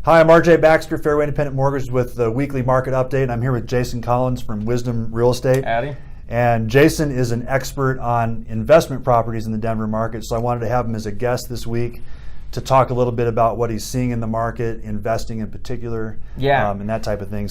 Hi, I'm RJ Baxter, Fairway Independent Mortgage with the weekly market update. I'm here with Jason Collins from Wisdom Real Estate. Howdy. And Jason is an expert on investment properties in the Denver market, so I wanted to have him as a guest this week to talk a little bit about what he's seeing in the market, investing in particular, and that type of thing.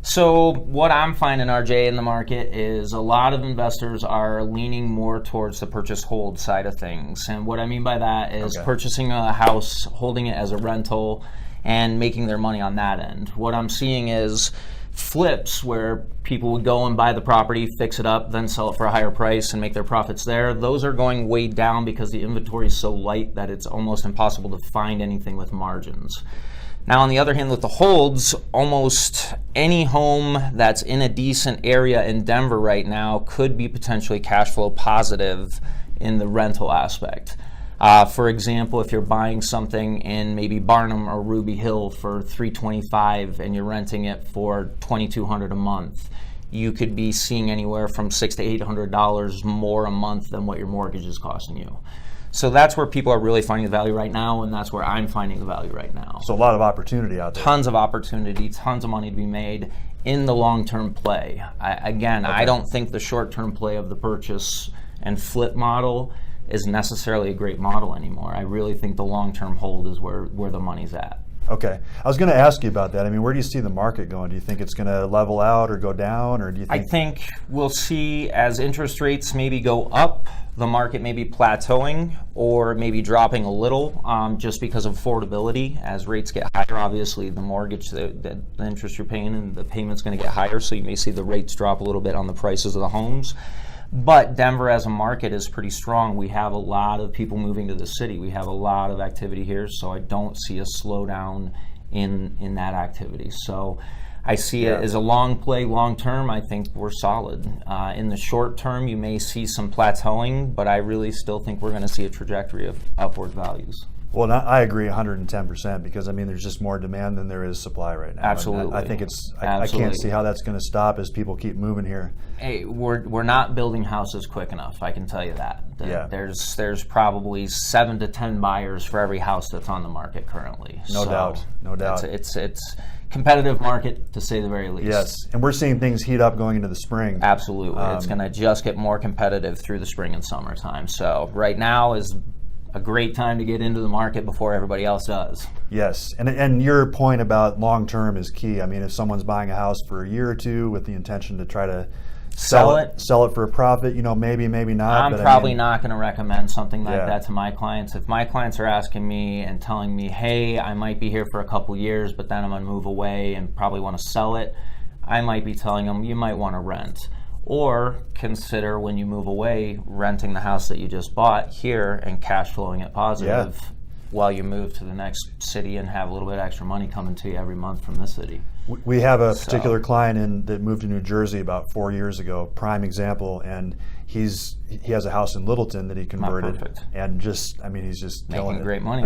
So what I'm finding, RJ, in the market is a lot of investors are leaning more towards the purchase hold side of things. And what I mean by that is purchasing a house, holding it as a rental, and making their money on that end. What I'm seeing is flips where people would go and buy the property, fix it up, then sell it for a higher price and make their profits there. Those are going way down because the inventory is so light that it's almost impossible to find anything with margins. Now, on the other hand, with the holds, almost any home that's in a decent area in Denver right now could be potentially cash flow positive in the rental aspect. For example, if you're buying something in maybe Barnum or Ruby Hill for $325 and you're renting it for $2,200 a month, you could be seeing anywhere from $600 to $800 more a month than what your mortgage is costing you. So that's where people are really finding the value right now, and that's where I'm finding the value right now. So a lot of opportunity out there. Tons of opportunity, tons of money to be made in the long-term play. I don't think the short-term play of the purchase and flip model is necessarily a great model anymore. I really think the long-term hold is where the money's at. Okay. I was going to ask you about that. I mean, where do you see the market going? Do you think it's going to level out or go down, or do you think? I think we'll see as interest rates maybe go up, the market may be plateauing or maybe dropping a little just because of affordability. As rates get higher, obviously the mortgage, the interest you're paying and the payment's going to get higher, so you may see the rates drop a little bit on the prices of the homes. But Denver as a market is pretty strong. We have a lot of people moving to the city. We have a lot of activity here, so I don't see a slowdown in that activity. So I see it as a long play, long term. I think we're solid. In the short term, you may see some plateauing, but I really still think we're going to see a trajectory of upward values. Well, I agree 110% because, I mean, there's just more demand than there is supply right now. Absolutely. I think I can't see how that's going to stop as people keep moving here. Hey, we're not building houses quick enough, I can tell you that. There's probably 7 to 10 buyers for every house that's on the market currently. No doubt. It's competitive market, to say the very least. Yes, and we're seeing things heat up going into the spring. Absolutely. It's going to just get more competitive through the spring and summertime. So right now is a great time to get into the market before everybody else does. Yes, and your point about long term is key. I mean, if someone's buying a house for a year or two with the intention to try to sell it for a profit, maybe not. I'm probably not going to recommend something like that to my clients. If my clients are asking me and telling me, hey, I might be here for a couple years, but then I'm going to move away and probably want to sell it, I might be telling them you might want to rent. Or consider when you move away, renting the house that you just bought here and cash flowing it positive while you move to the next city and have a little bit extra money coming to you every month from this city. We have a particular client that moved to New Jersey about 4 years ago, prime example, and he has a house in Littleton that he converted, and he's just making great money.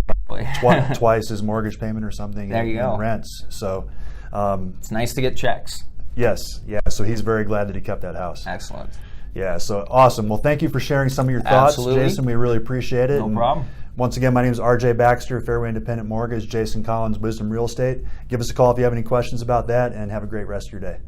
Twice his mortgage payment or something in rents. So it's nice to get checks. Yes, so he's very glad that he kept that house. Excellent. Yeah, so awesome. Well, thank you for sharing some of your thoughts, Jason. We really appreciate it. No problem. Once again, my name is RJ Baxter, Fairway Independent Mortgage, Jason Collins, Wisdom Real Estate. Give us a call if you have any questions about that, and have a great rest of your day.